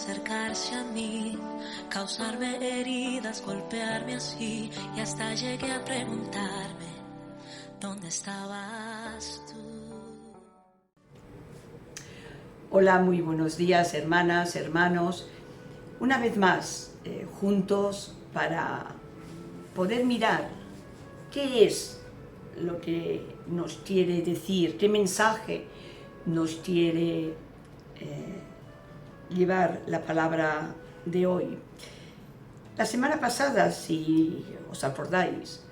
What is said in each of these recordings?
acercarse a mí, causarme heridas, golpearme así, y hasta llegué a preguntarme, ¿dónde estabas tú? Hola, muy buenos días, hermanas, hermanos. Una vez más, juntos para poder mirar qué es lo que nos quiere decir, qué mensaje nos quiere llevar la palabra de hoy. La semana pasada, si os acordáis,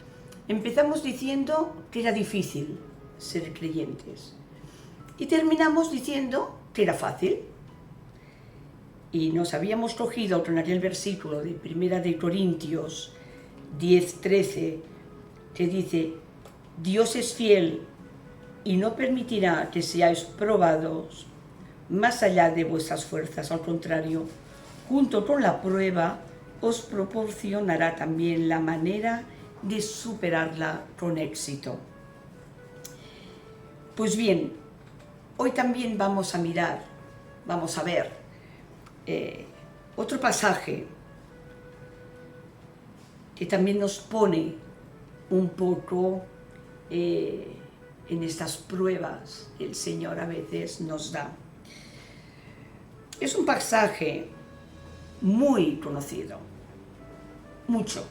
empezamos diciendo que era difícil ser creyentes y terminamos diciendo que era fácil. Y nos habíamos cogido con aquel versículo de 1 de Corintios 10:13 que dice: Dios es fiel y no permitirá que seáis probados más allá de vuestras fuerzas. Al contrario, junto con la prueba os proporcionará también la manera de superarla con éxito. Pues bien, hoy también vamos a ver otro pasaje que también nos pone un poco en estas pruebas que el Señor a veces nos da. Es un pasaje muy conocido, mucho.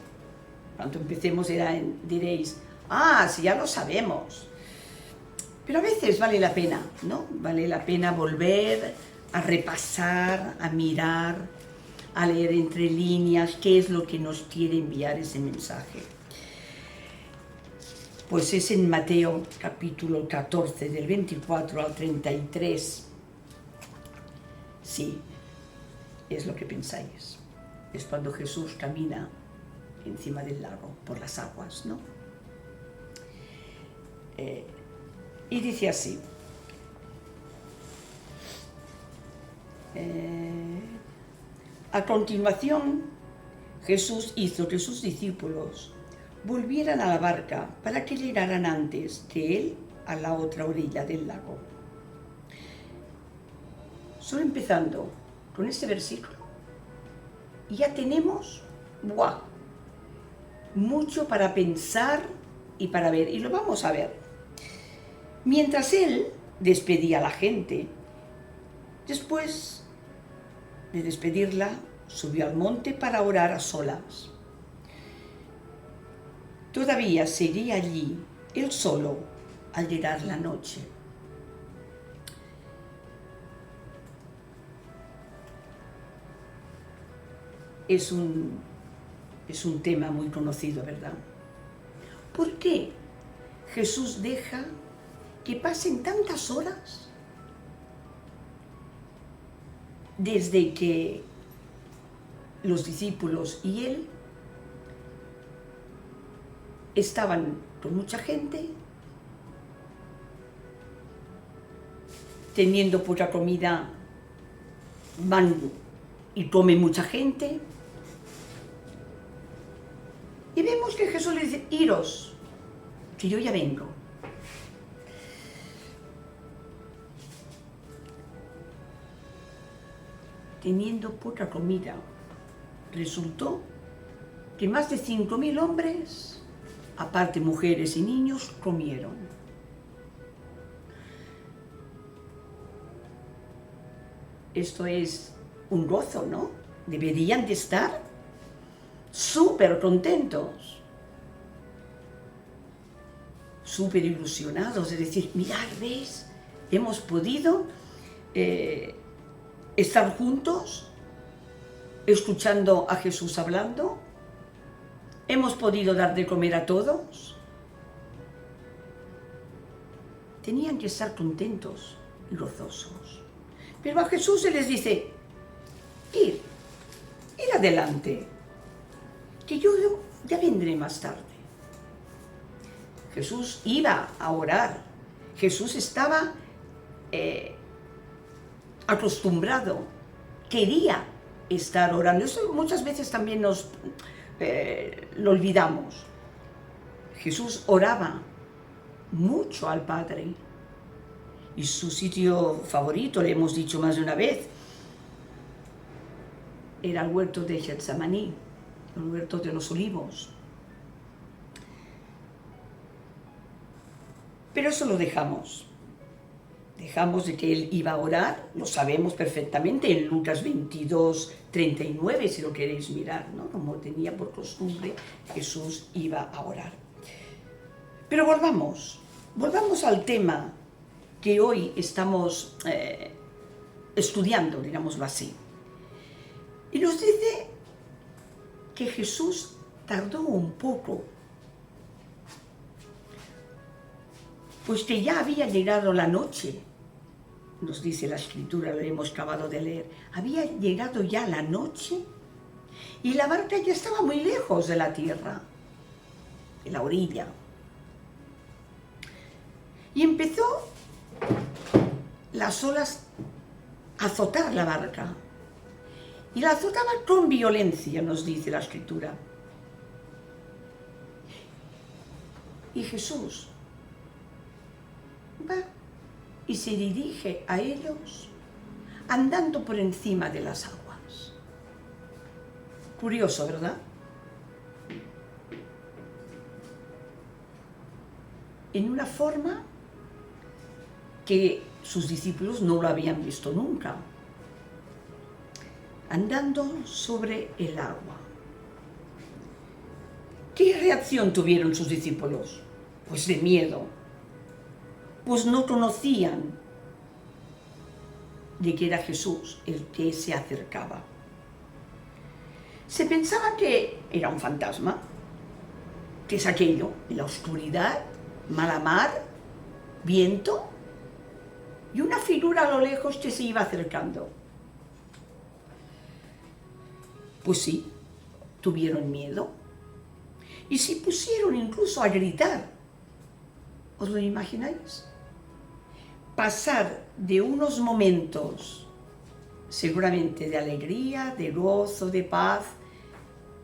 Cuando empecemos diréis, sí, ya lo sabemos. Pero a veces vale la pena, ¿no? Vale la pena volver a repasar, a mirar, a leer entre líneas qué es lo que nos quiere enviar ese mensaje. Pues es en Mateo capítulo 14, del 24 al 33. Sí, es lo que pensáis. Es cuando Jesús camina encima del lago, por las aguas, ¿no? Y dice así: a continuación, Jesús hizo que sus discípulos volvieran a la barca para que llegaran antes que él a la otra orilla del lago. Solo empezando con este versículo, ya tenemos mucho para pensar y para ver, y lo vamos a ver. Mientras él despedía a la gente, después de despedirla, subió al monte para orar a solas. Todavía seguía allí, él solo, al llegar la noche. Es un tema muy conocido, ¿verdad? ¿Por qué Jesús deja que pasen tantas horas desde que los discípulos y él estaban con mucha gente, teniendo poca comida, van y comen mucha gente? Y vemos que Jesús le dice: iros, que yo ya vengo. Teniendo poca comida, resultó que más de 5.000 hombres, aparte mujeres y niños, comieron. Esto es un gozo, ¿no? Deberían de estar súper contentos, súper ilusionados, es decir, mirad, ¿veis? Hemos podido estar juntos, escuchando a Jesús hablando, hemos podido dar de comer a todos. Tenían que estar contentos y gozosos. Pero a Jesús se les dice: ir adelante, que yo ya vendré más tarde. Jesús iba a orar. Jesús estaba acostumbrado, quería estar orando. Eso muchas veces también lo olvidamos. Jesús oraba mucho al Padre. Y su sitio favorito, le hemos dicho más de una vez, era el huerto de Getsemaní, el huerto de los olivos. Pero eso lo dejamos. Dejamos de que él iba a orar, lo sabemos perfectamente en Lucas 22, 39, si lo queréis mirar, ¿no? Como tenía por costumbre, Jesús iba a orar. Pero volvamos al tema que hoy estamos estudiando, digámoslo así. Y nos dice que Jesús tardó un poco, pues que ya había llegado la noche, nos dice la Escritura, lo hemos acabado de leer. Había llegado ya la noche y la barca ya estaba muy lejos de la tierra, de la orilla. Y empezó las olas a azotar la barca. Y la azotaba con violencia, nos dice la Escritura. Y Jesús va y se dirige a ellos andando por encima de las aguas. Curioso, ¿verdad? En una forma que sus discípulos no lo habían visto nunca, andando sobre el agua. ¿Qué reacción tuvieron sus discípulos? Pues de miedo, pues no conocían de que era Jesús el que se acercaba. Se pensaba que era un fantasma, que es aquello, en la oscuridad, mala mar, viento, y una figura a lo lejos que se iba acercando. Pues sí, tuvieron miedo y se pusieron incluso a gritar. ¿Os lo imagináis? Pasar de unos momentos seguramente de alegría, de gozo, de paz,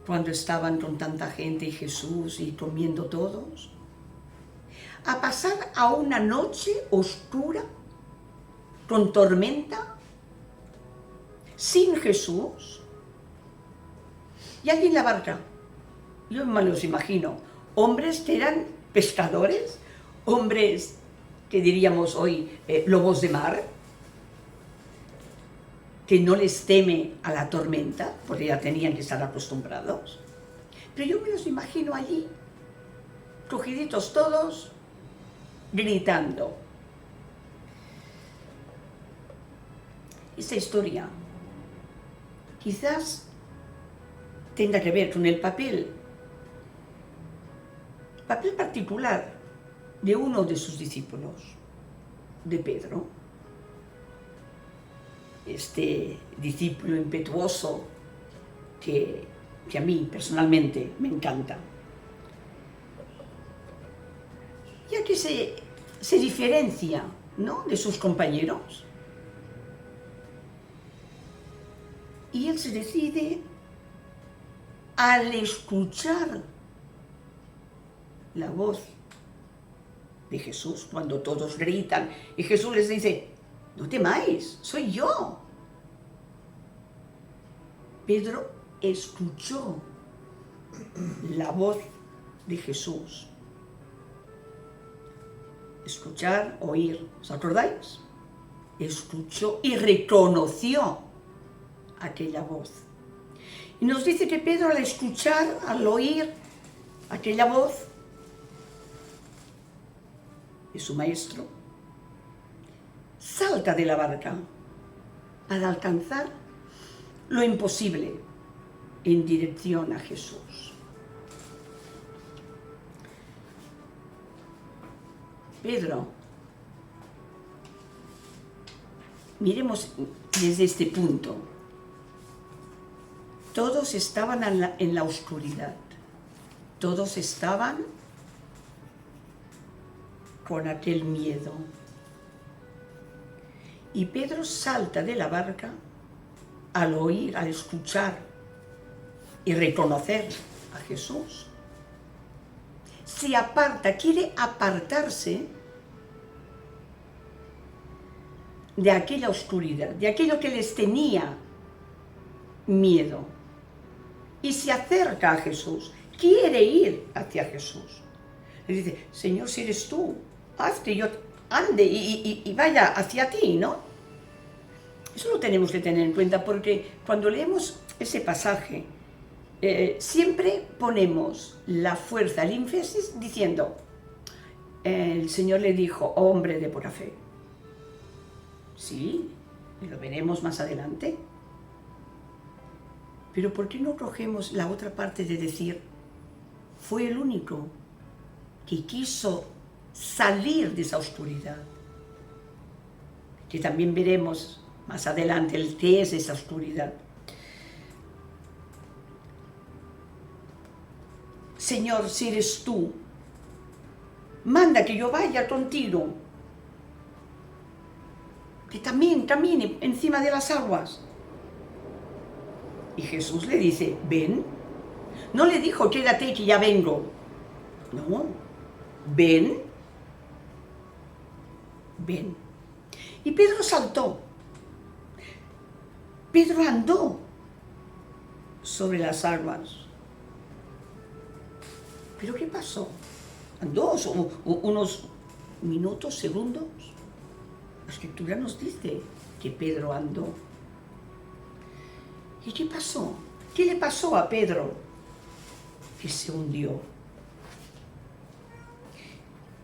cuando estaban con tanta gente y Jesús y comiendo todos, a pasar a una noche oscura, con tormenta, sin Jesús, y allí en la barca, yo me los imagino, hombres que eran pescadores, hombres que diríamos hoy lobos de mar, que no les teme a la tormenta, porque ya tenían que estar acostumbrados. Pero yo me los imagino allí, cogiditos todos, gritando. Esta historia quizás tenga que ver con el papel particular de uno de sus discípulos, de Pedro, este discípulo impetuoso que a mí personalmente me encanta, ya que se diferencia, ¿no?, de sus compañeros, y él se decide, al escuchar la voz de Jesús, cuando todos gritan, y Jesús les dice: no temáis, soy yo. Pedro escuchó la voz de Jesús. Escuchar, oír, ¿os acordáis? Escuchó y reconoció aquella voz. Y nos dice que Pedro, al escuchar, al oír aquella voz de su maestro, salta de la barca para alcanzar lo imposible en dirección a Jesús. Pedro, miremos desde este punto. Todos estaban en la oscuridad, todos estaban con aquel miedo. Y Pedro salta de la barca al oír, al escuchar y reconocer a Jesús. Se aparta, quiere apartarse de aquella oscuridad, de aquello que les tenía miedo y se acerca a Jesús, quiere ir hacia Jesús. Le dice, Señor, si eres tú, haz que yo ande y vaya hacia ti, ¿no? Eso lo tenemos que tener en cuenta porque cuando leemos ese pasaje, siempre ponemos la fuerza, el énfasis diciendo, el Señor le dijo, hombre de buena fe. Sí, y lo veremos más adelante. Pero ¿por qué no cogemos la otra parte de decir, fue el único que quiso salir de esa oscuridad? Que también veremos más adelante el qué es esa oscuridad. Señor, si eres tú, manda que yo vaya contigo, que también camine encima de las aguas. Y Jesús le dice, ven. No le dijo, quédate que ya vengo. No, ven. Ven. Y Pedro saltó. Pedro andó sobre las aguas. ¿Pero qué pasó? Andó unos minutos, segundos. La Escritura nos dice que Pedro andó. ¿Y qué pasó? ¿Qué le pasó a Pedro? Que se hundió.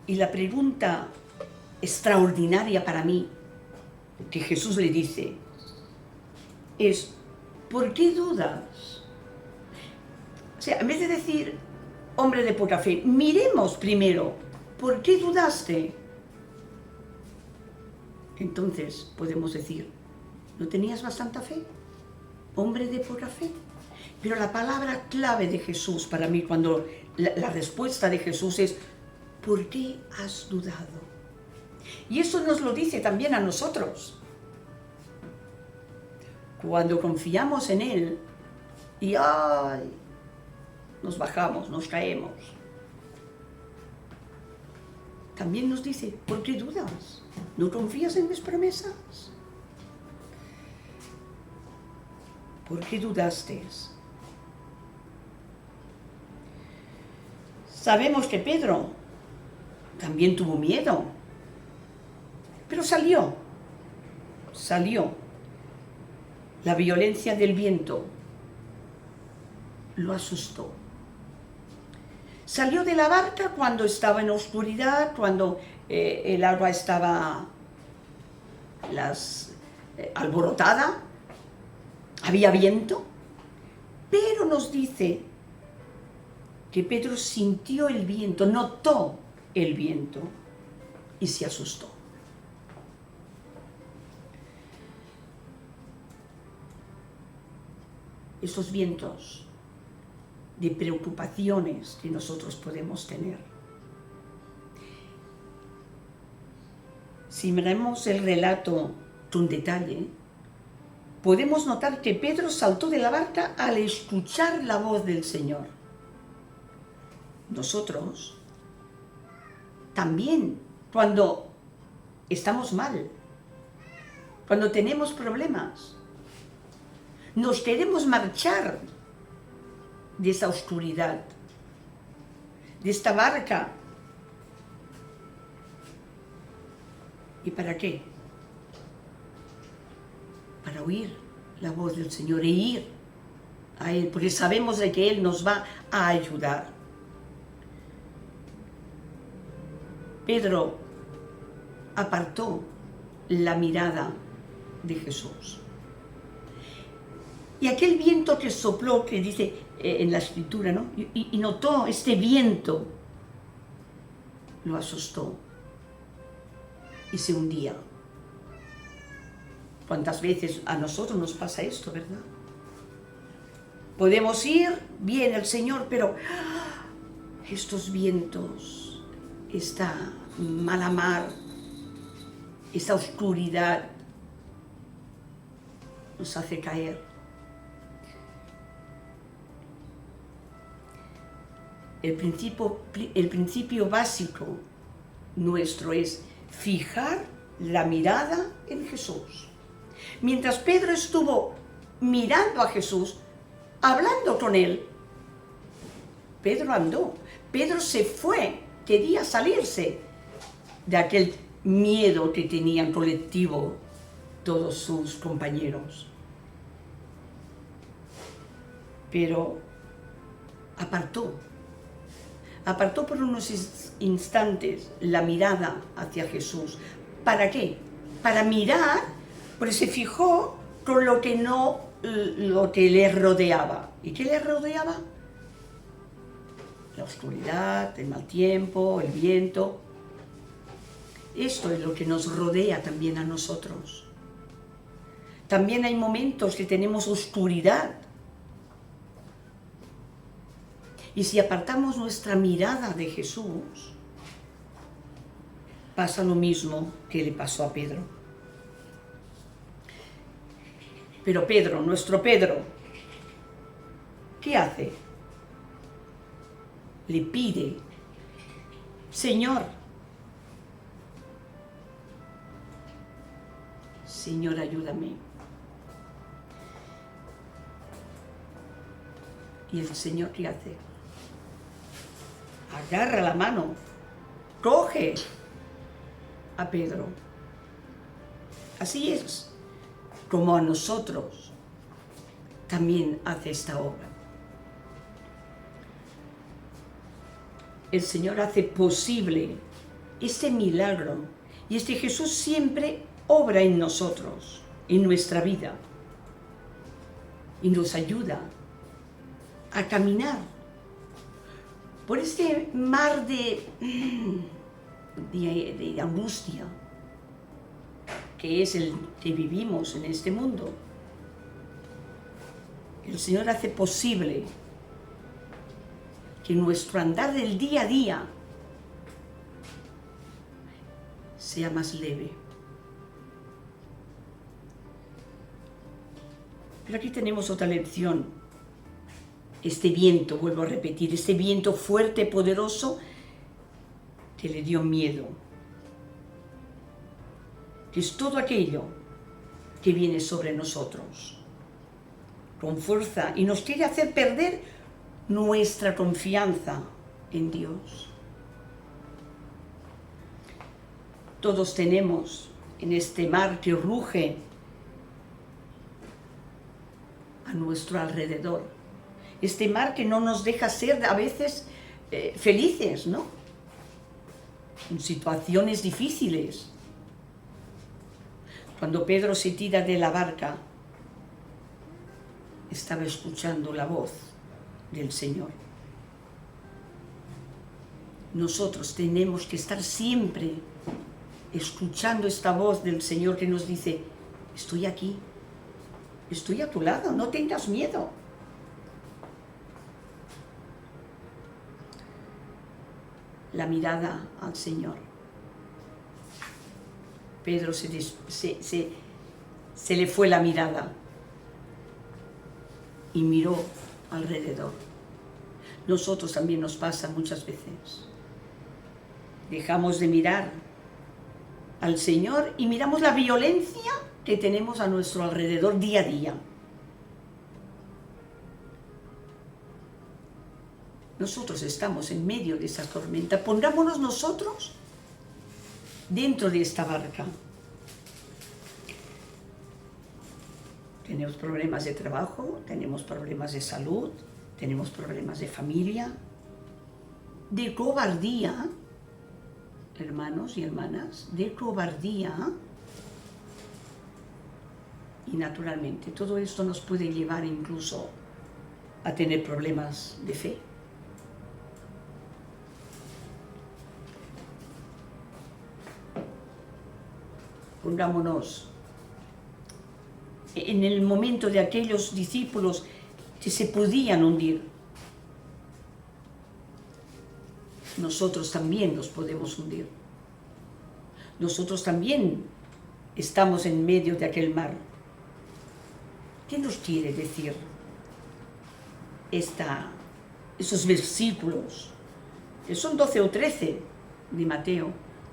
Y la pregunta extraordinaria para mí que Jesús le dice es, ¿por qué dudas? O sea, en vez de decir, hombre de poca fe, miremos primero, ¿por qué dudaste? Entonces podemos decir, ¿no tenías bastante fe? Hombre de poca fe. Pero la palabra clave de Jesús para mí, cuando la respuesta de Jesús es, ¿por qué has dudado? Y eso nos lo dice también a nosotros. Cuando confiamos en Él y ¡ay! Nos bajamos, nos caemos. También nos dice, ¿por qué dudas? ¿No confías en mis promesas? ¿Por qué dudaste? Sabemos que Pedro también tuvo miedo, pero salió. La violencia del viento lo asustó. Salió de la barca cuando estaba en oscuridad, cuando el agua estaba alborotada, había viento, pero nos dice que Pedro sintió el viento, notó el viento y se asustó. Esos vientos de preocupaciones que nosotros podemos tener. Si miramos el relato con detalle, podemos notar que Pedro saltó de la barca al escuchar la voz del Señor. Nosotros también, cuando estamos mal, cuando tenemos problemas, nos queremos marchar de esa oscuridad, de esta barca. ¿Y para qué? Para oír la voz del Señor e ir a Él, porque sabemos de que Él nos va a ayudar. Pedro apartó la mirada de Jesús. Y aquel viento que sopló, que dice en la Escritura, ¿no? Y notó este viento, lo asustó y se hundía. ¿Cuántas veces a nosotros nos pasa esto, verdad? Podemos ir, bien el Señor, pero estos vientos, esta mala mar, esta oscuridad nos hace caer. El principio básico nuestro es fijar la mirada en Jesús. Mientras Pedro estuvo mirando a Jesús, hablando con él. Pedro andó, Pedro se fue, quería salirse de aquel miedo que tenían colectivo todos sus compañeros. Pero apartó por unos instantes la mirada hacia Jesús. ¿Para qué? Para mirar, porque se fijó con lo que le rodeaba. ¿Y qué le rodeaba? La oscuridad, el mal tiempo, el viento. Esto es lo que nos rodea también a nosotros. También hay momentos que tenemos oscuridad. Y si apartamos nuestra mirada de Jesús, pasa lo mismo que le pasó a Pedro. Pero Pedro, nuestro Pedro, ¿qué hace? Le pide, Señor, ayúdame. ¿Y el Señor qué hace? Agarra la mano, coge a Pedro. Así es como a nosotros también hace esta obra. El Señor hace posible este milagro y este Jesús siempre obra en nosotros, en nuestra vida, y nos ayuda a caminar por este mar de angustia que es el que vivimos en este mundo. El Señor hace posible que nuestro andar del día a día sea más leve. Pero aquí tenemos otra lección. Este viento, vuelvo a repetir, este viento fuerte, poderoso, que le dio miedo. Que es todo aquello que viene sobre nosotros con fuerza y nos quiere hacer perder nuestra confianza en Dios. Todos tenemos en este mar que ruge a nuestro alrededor, este mar que no nos deja ser a veces felices, ¿no? En situaciones difíciles. Cuando Pedro se tira de la barca, estaba escuchando la voz del Señor. Nosotros tenemos que estar siempre escuchando esta voz del Señor que nos dice, estoy aquí, estoy a tu lado, no tengas miedo. La mirada al Señor. Pedro se le fue la mirada y miró alrededor. Nosotros también nos pasa muchas veces. Dejamos de mirar al Señor y miramos la violencia que tenemos a nuestro alrededor día a día. Nosotros estamos en medio de esa tormenta. Pongámonos nosotros dentro de esta barca. Tenemos problemas de trabajo, tenemos problemas de salud, tenemos problemas de familia, de cobardía, hermanos y hermanas, de cobardía. Y naturalmente todo esto nos puede llevar incluso a tener problemas de fe. Pongámonos en el momento de aquellos discípulos que se podían hundir. Nosotros también nos podemos hundir. Nosotros también estamos en medio de aquel mar. ¿Qué nos quiere decir esos versículos, que son 12 o 13 de Mateo?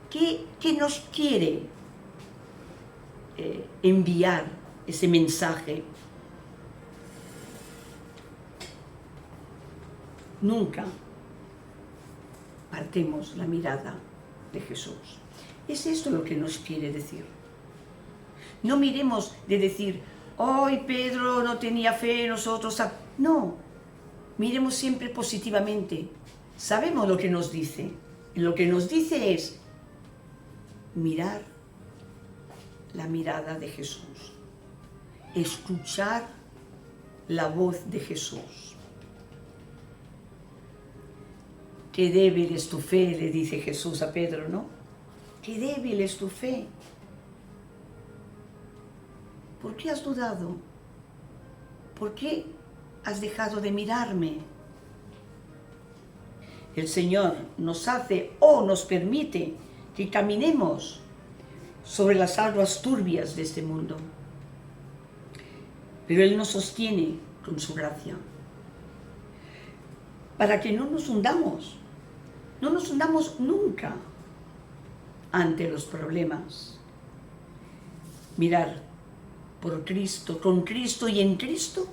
¿Qué nos quiere enviar ese mensaje? nunca partemos la mirada de Jesús. Es esto lo que nos quiere decir. No miremos de decir, hoy Pedro no tenía fe, nosotros... No, miremos siempre positivamente. Sabemos lo que nos dice. Y lo que nos dice es mirar la mirada de Jesús. Escuchar la voz de Jesús. Qué débil es tu fe, le dice Jesús a Pedro, ¿no? Qué débil es tu fe. ¿Por qué has dudado? ¿Por qué has dejado de mirarme? El Señor nos hace o nos permite que caminemos sobre las aguas turbias de este mundo. Pero Él nos sostiene con su gracia. Para que no nos hundamos nunca ante los problemas. Mirar por Cristo, con Cristo y en Cristo,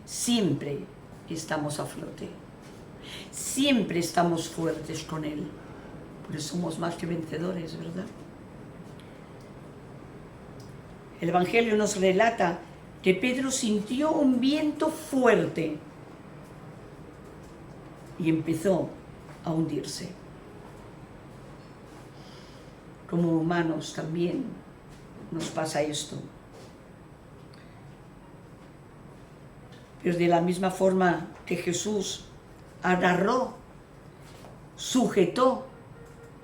siempre estamos a flote. Siempre estamos fuertes con Él. Por eso somos más que vencedores, ¿verdad? El Evangelio nos relata que Pedro sintió un viento fuerte y empezó a hundirse. Como humanos también nos pasa esto. Pero de la misma forma que Jesús agarró, sujetó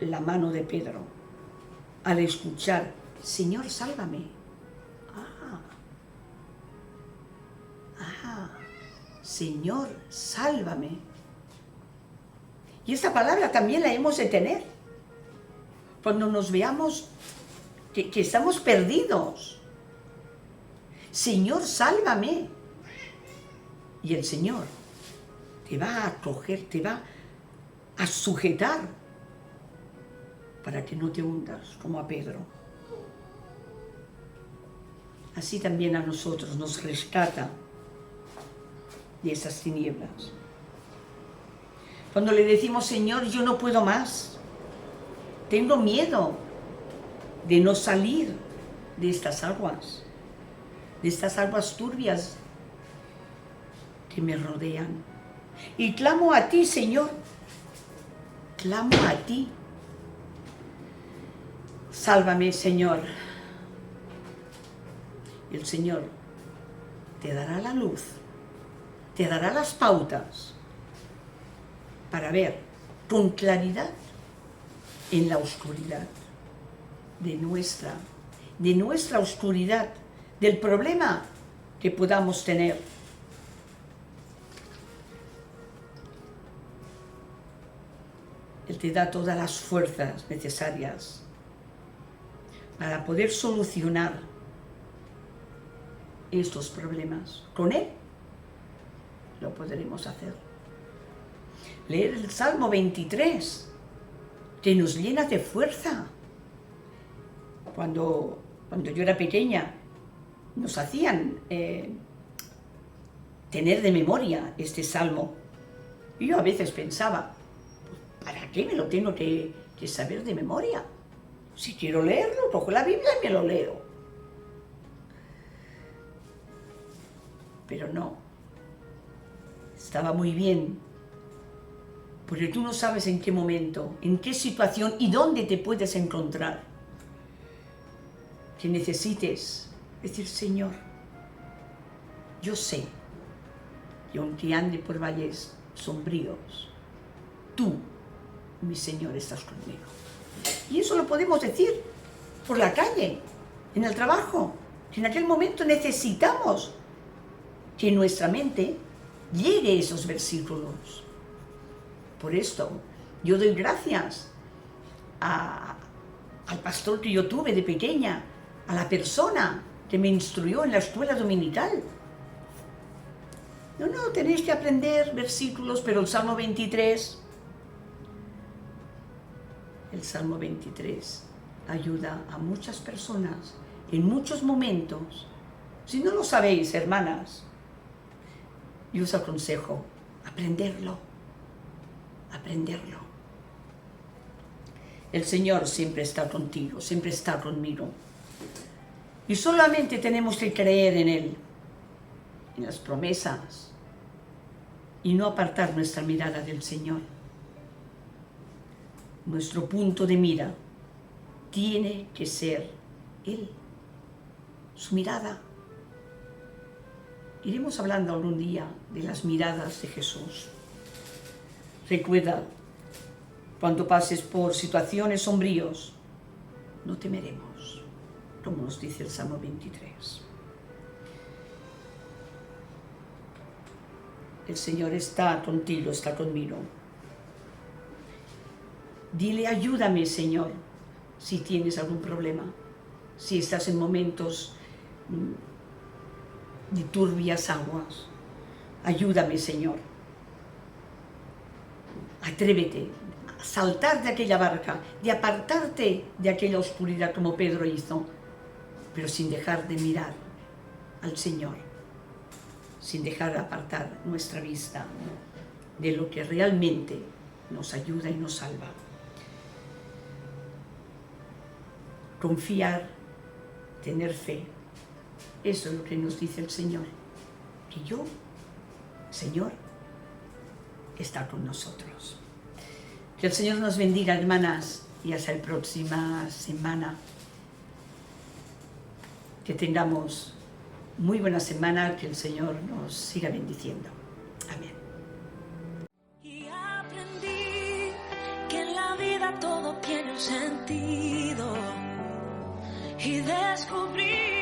la mano de Pedro al escuchar, Señor, sálvame. Señor, sálvame. Y esta palabra también la hemos de tener. Cuando nos veamos que estamos perdidos. Señor, sálvame. Y el Señor te va a acoger, te va a sujetar para que no te hundas como a Pedro. Así también a nosotros nos rescata de esas tinieblas. Cuando le decimos, Señor, yo no puedo más, tengo miedo de no salir de estas aguas turbias que me rodean. Y clamo a ti, Señor, clamo a ti. Sálvame, Señor. Y el Señor te dará la luz, te dará las pautas para ver con claridad en la oscuridad de nuestra oscuridad, del problema que podamos tener. Él te da todas las fuerzas necesarias para poder solucionar estos problemas. Con Él lo podremos hacer. Leer el Salmo 23, que nos llena de fuerza. Cuando yo era pequeña, nos hacían tener de memoria este Salmo. Y yo a veces pensaba, ¿para qué me lo tengo que saber de memoria? Si quiero leerlo, cojo la Biblia y me lo leo. Pero no, estaba muy bien, porque tú no sabes en qué momento, en qué situación y dónde te puedes encontrar, que necesites decir, Señor, yo sé que aunque ande por valles sombríos, tú, mi Señor, estás conmigo. Y eso lo podemos decir por la calle, en el trabajo, que en aquel momento necesitamos que en nuestra mente llegue esos versículos. Por esto, yo doy gracias al pastor que yo tuve de pequeña, a la persona que me instruyó en la escuela dominical. No, tenéis que aprender versículos, pero el Salmo 23 ayuda a muchas personas en muchos momentos. Si no lo sabéis, hermanas, yo os aconsejo, aprenderlo. El Señor siempre está contigo, siempre está conmigo. Y solamente tenemos que creer en Él, en las promesas, y no apartar nuestra mirada del Señor. Nuestro punto de mira tiene que ser Él, su mirada. Iremos hablando algún día de las miradas de Jesús. Recuerda, cuando pases por situaciones sombríos, no temeremos, como nos dice el Salmo 23. El Señor está contigo, está conmigo. Dile, ayúdame, Señor, si tienes algún problema, si estás en momentos de turbias aguas. Ayúdame, Señor. Atrévete a saltar de aquella barca, de apartarte de aquella oscuridad como Pedro hizo, pero sin dejar de mirar al Señor, sin dejar de apartar nuestra vista de lo que realmente nos ayuda y nos salva. Confiar, tener fe, eso es lo que nos dice el Señor, que yo, Señor, está con nosotros. Que el Señor nos bendiga, hermanas, y hasta la próxima semana. Que tengamos muy buena semana, que el Señor nos siga bendiciendo. Amén. Y aprendí que en la vida todo tiene un sentido. Y descubrí